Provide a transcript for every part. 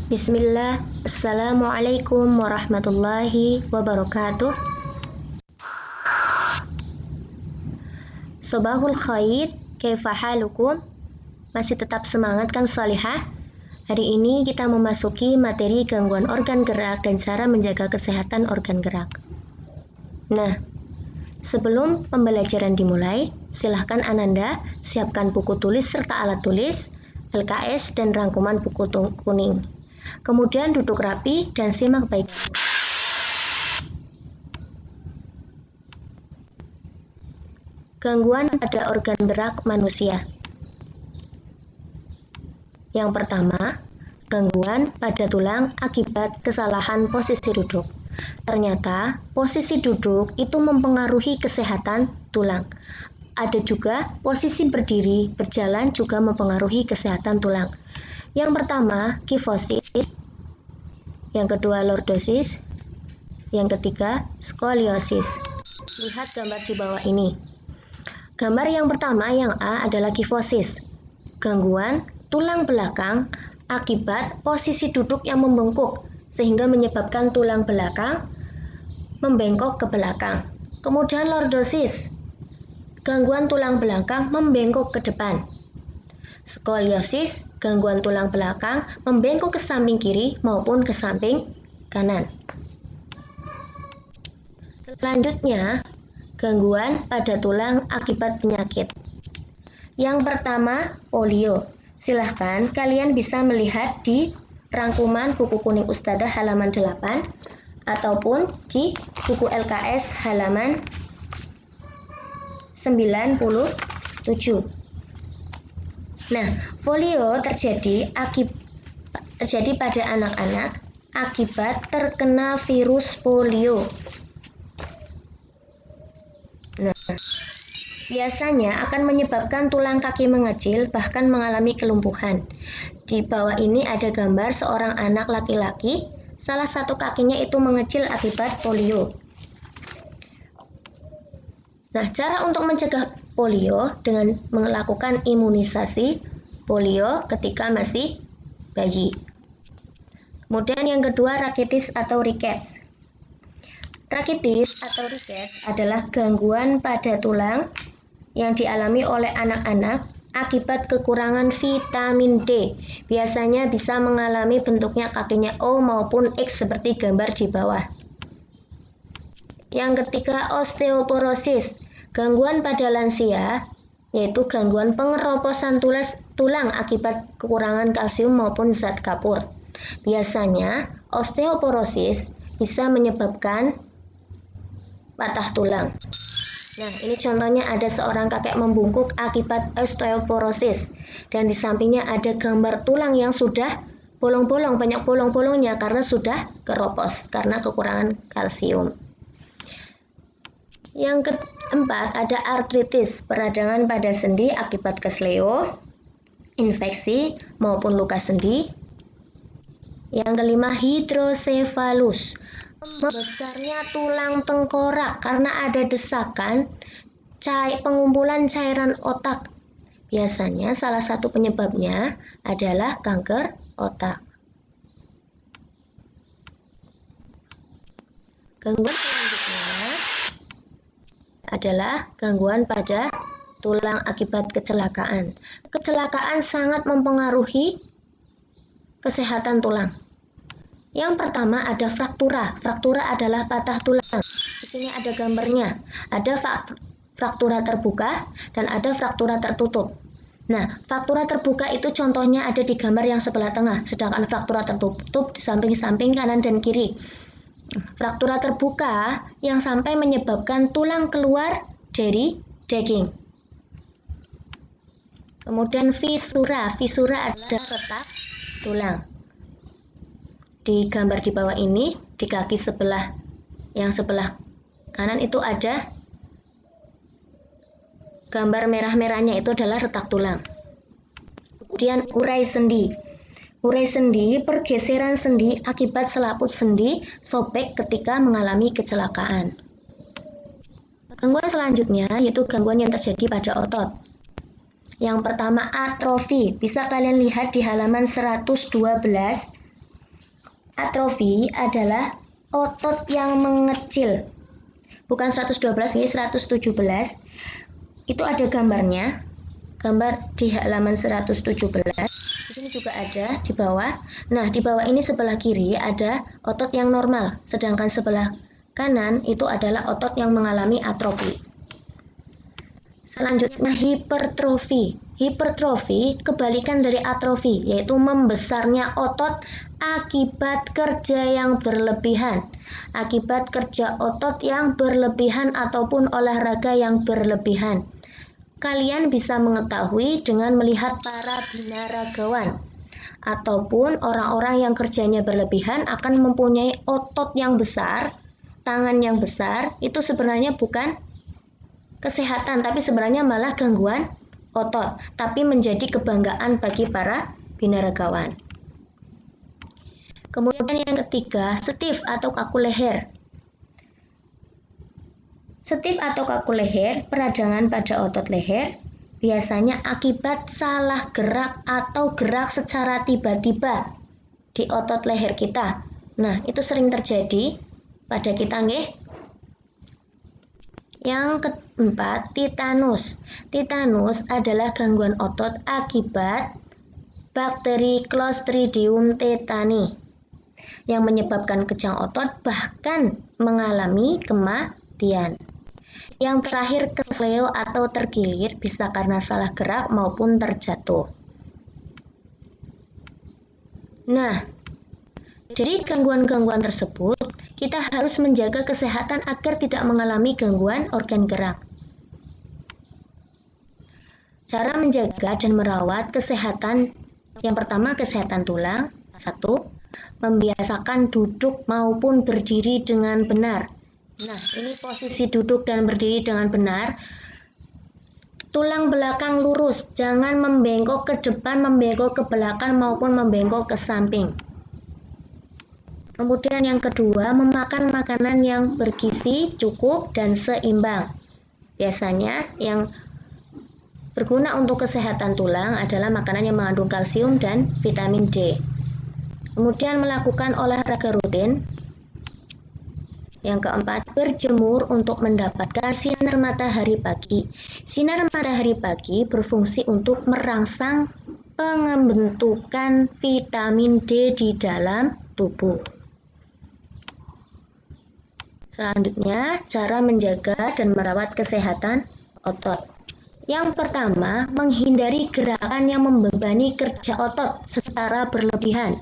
Bismillah, Assalamualaikum warahmatullahi wabarakatuh. Sobahul khair, kaifa halukum? Masih tetap semangat kan salihah? Hari ini kita memasuki materi gangguan organ gerak dan cara menjaga kesehatan organ gerak. Nah, sebelum pembelajaran dimulai, silahkan Ananda siapkan buku tulis serta alat tulis, LKS dan rangkuman buku kuning. Kemudian duduk rapi dan simak baik. Gangguan pada organ gerak manusia. Yang pertama, gangguan pada tulang akibat kesalahan posisi duduk. Ternyata posisi duduk itu mempengaruhi kesehatan tulang. Ada juga posisi berdiri, berjalan juga mempengaruhi kesehatan tulang. Yang pertama, kifosis. Yang kedua, lordosis. Yang ketiga, skoliosis. Lihat gambar di bawah ini. Gambar yang pertama, yang A, adalah kifosis. Gangguan tulang belakang akibat posisi duduk yang membengkak, sehingga menyebabkan tulang belakang membengkok ke belakang. Kemudian lordosis. Gangguan tulang belakang membengkok ke depan. Skoliosis, gangguan tulang belakang membengkok ke samping kiri maupun ke samping kanan. Selanjutnya, gangguan pada tulang akibat penyakit. Yang pertama, polio. Silahkan kalian bisa melihat di rangkuman buku kuning Ustadzah halaman 8 ataupun di buku LKS halaman 97. Nah, polio terjadi pada anak-anak akibat terkena virus polio. Nah, biasanya akan menyebabkan tulang kaki mengecil, bahkan mengalami kelumpuhan. Di bawah ini ada gambar seorang anak laki-laki, salah satu kakinya itu mengecil akibat polio. Nah, cara untuk mencegah polio dengan melakukan imunisasi polio ketika masih bayi. Kemudian yang kedua, rakitis atau rickets. Rakitis atau rickets adalah gangguan pada tulang yang dialami oleh anak-anak akibat kekurangan vitamin D. Biasanya bisa mengalami bentuknya kakinya O maupun X seperti gambar di bawah. Yang ketiga, osteoporosis. Gangguan pada lansia, yaitu gangguan pengeroposan tulang akibat kekurangan kalsium maupun zat kapur. Biasanya, osteoporosis bisa menyebabkan patah tulang. Nah, ini contohnya ada seorang kakek membungkuk akibat osteoporosis. Dan di sampingnya ada gambar tulang yang sudah bolong-bolong, banyak bolong-bolongnya karena sudah keropos, karena kekurangan kalsium. Yang keempat, ada artritis, peradangan pada sendi akibat kesleo, infeksi, maupun luka sendi. Yang kelima, hidrosefalus, membesarnya tulang tengkorak karena ada desakan pengumpulan cairan otak. Biasanya salah satu penyebabnya adalah kanker otak. Gangguan selanjutnya adalah gangguan pada tulang akibat kecelakaan. Kecelakaan sangat mempengaruhi kesehatan tulang. Yang pertama ada fraktura. Fraktura adalah patah tulang. Di sini ada gambarnya. Ada fraktura terbuka dan ada fraktura tertutup. Nah, fraktura terbuka itu contohnya ada di gambar yang sebelah tengah, sedangkan fraktura tertutup di samping-samping kanan dan kiri. Fraktura terbuka yang sampai menyebabkan tulang keluar dari daging. Kemudian fisura. Fisura adalah retak tulang. Di gambar di bawah ini, di kaki yang sebelah kanan itu ada gambar merah-merahnya, itu adalah retak tulang. Kemudian urai sendi. Urai sendi, pergeseran sendi akibat selaput sendi sobek ketika mengalami kecelakaan. Gangguan selanjutnya yaitu gangguan yang terjadi pada otot. Yang pertama, atrofi. Bisa kalian lihat di halaman 112 atrofi adalah otot yang mengecil. Bukan 112, ini 117. Itu ada gambarnya. Gambar di halaman 117. Di sini juga ada di bawah. Nah, di bawah ini sebelah kiri ada otot yang normal, sedangkan sebelah kanan itu adalah otot yang mengalami atrofi. Selanjutnya hipertrofi. Hipertrofi kebalikan dari atrofi, yaitu membesarnya otot akibat kerja yang berlebihan. Akibat kerja otot yang berlebihan ataupun olahraga yang berlebihan. Kalian bisa mengetahui dengan melihat para binaragawan ataupun orang-orang yang kerjanya berlebihan akan mempunyai otot yang besar, tangan yang besar. Itu sebenarnya bukan kesehatan, tapi sebenarnya malah gangguan otot, tapi menjadi kebanggaan bagi para binaragawan. Kemudian yang ketiga, stiff atau kaku leher. Stiff atau kaku leher, peradangan pada otot leher, biasanya akibat salah gerak atau gerak secara tiba-tiba di otot leher kita. Nah, itu sering terjadi pada kita, nggih. Yang keempat, titanus. Titanus adalah gangguan otot akibat bakteri Clostridium tetani yang menyebabkan kejang otot bahkan mengalami kematian. Yang terakhir, kesleo atau terkilir, bisa karena salah gerak maupun terjatuh. Nah, dari gangguan-gangguan tersebut, kita harus menjaga kesehatan agar tidak mengalami gangguan organ gerak. Cara menjaga dan merawat kesehatan, yang pertama kesehatan tulang. 1. Membiasakan duduk maupun berdiri dengan benar. Nah, ini posisi duduk dan berdiri dengan benar. Tulang belakang lurus, jangan membengkok ke depan, membengkok ke belakang maupun membengkok ke samping. Kemudian yang kedua, memakan makanan yang bergizi, cukup, dan seimbang. Biasanya yang berguna untuk kesehatan tulang adalah makanan yang mengandung kalsium dan vitamin D. Kemudian melakukan olahraga rutin. Yang keempat, berjemur untuk mendapatkan sinar matahari pagi. Sinar matahari pagi berfungsi untuk merangsang pembentukan vitamin D di dalam tubuh. Selanjutnya, cara menjaga dan merawat kesehatan otot. Yang pertama, menghindari gerakan yang membebani kerja otot secara berlebihan.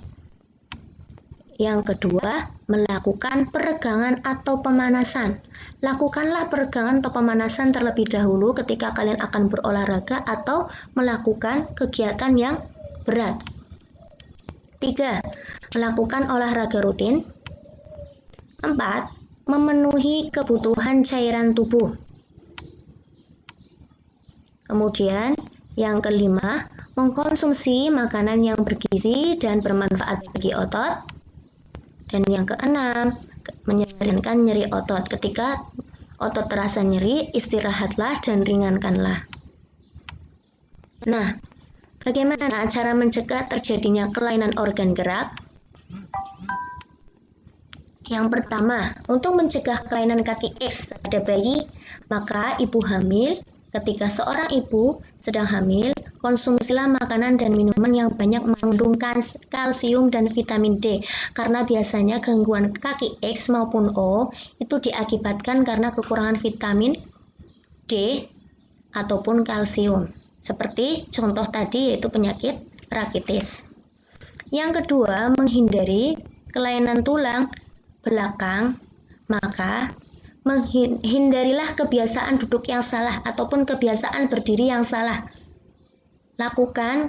Yang kedua, melakukan peregangan atau pemanasan. Lakukanlah peregangan atau pemanasan terlebih dahulu ketika kalian akan berolahraga atau melakukan kegiatan yang berat. 3. Melakukan olahraga rutin. 4. Memenuhi kebutuhan cairan tubuh. Kemudian, yang kelima, mengkonsumsi makanan yang bergizi dan bermanfaat bagi otot. Dan yang keenam, menyarankan nyeri otot. Ketika otot terasa nyeri, istirahatlah dan ringankanlah. Nah, bagaimana cara mencegah terjadinya kelainan organ gerak? Yang pertama, untuk mencegah kelainan kaki X pada bayi, maka ibu hamil, ketika seorang ibu sedang hamil, konsumsilah makanan dan minuman yang banyak mengandung kalsium dan vitamin D, karena biasanya gangguan kaki X maupun O itu diakibatkan karena kekurangan vitamin D ataupun kalsium. Seperti contoh tadi yaitu penyakit rakitis. Yang kedua, menghindari kelainan tulang belakang, maka hindarilah kebiasaan duduk yang salah ataupun kebiasaan berdiri yang salah. Lakukan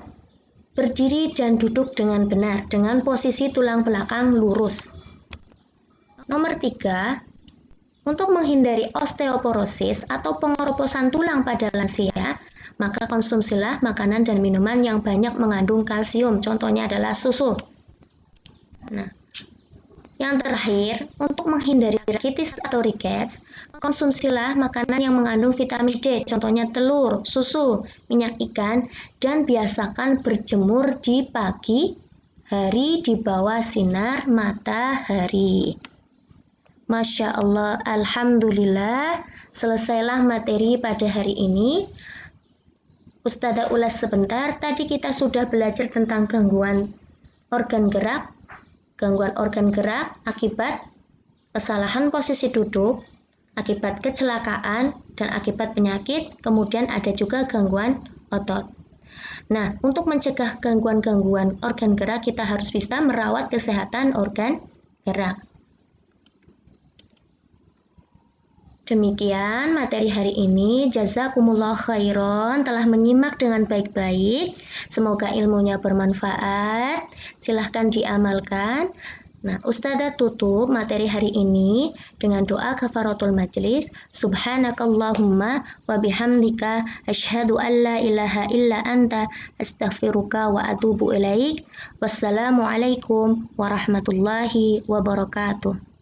berdiri dan duduk dengan benar dengan posisi tulang belakang lurus. Nomor 3, untuk menghindari osteoporosis atau pengeroposan tulang pada lansia, maka konsumsilah makanan dan minuman yang banyak mengandung kalsium. Contohnya adalah susu. Nah, yang terakhir, untuk menghindari rakitis atau rickets, konsumsilah makanan yang mengandung vitamin D, contohnya telur, susu, minyak ikan, dan biasakan berjemur di pagi hari di bawah sinar matahari. Masya Allah, Alhamdulillah, selesailah materi pada hari ini. Ustazah ulas sebentar, tadi kita sudah belajar tentang gangguan organ gerak akibat kesalahan posisi duduk, akibat kecelakaan, dan akibat penyakit, kemudian ada juga gangguan otot. Nah, untuk mencegah gangguan-gangguan organ gerak, kita harus bisa merawat kesehatan organ gerak. Demikian materi hari ini. Jazakumullah khairan telah menyimak dengan baik-baik. Semoga ilmunya bermanfaat. Silahkan diamalkan. Nah, Ustazah tutup materi hari ini dengan doa kafaratul majlis. Subhanakallahumma wa bihamdika asyhadu an la ilaha illa anta astaghfiruka wa atubu ilaik. Wassalamualaikum warahmatullahi wabarakatuh.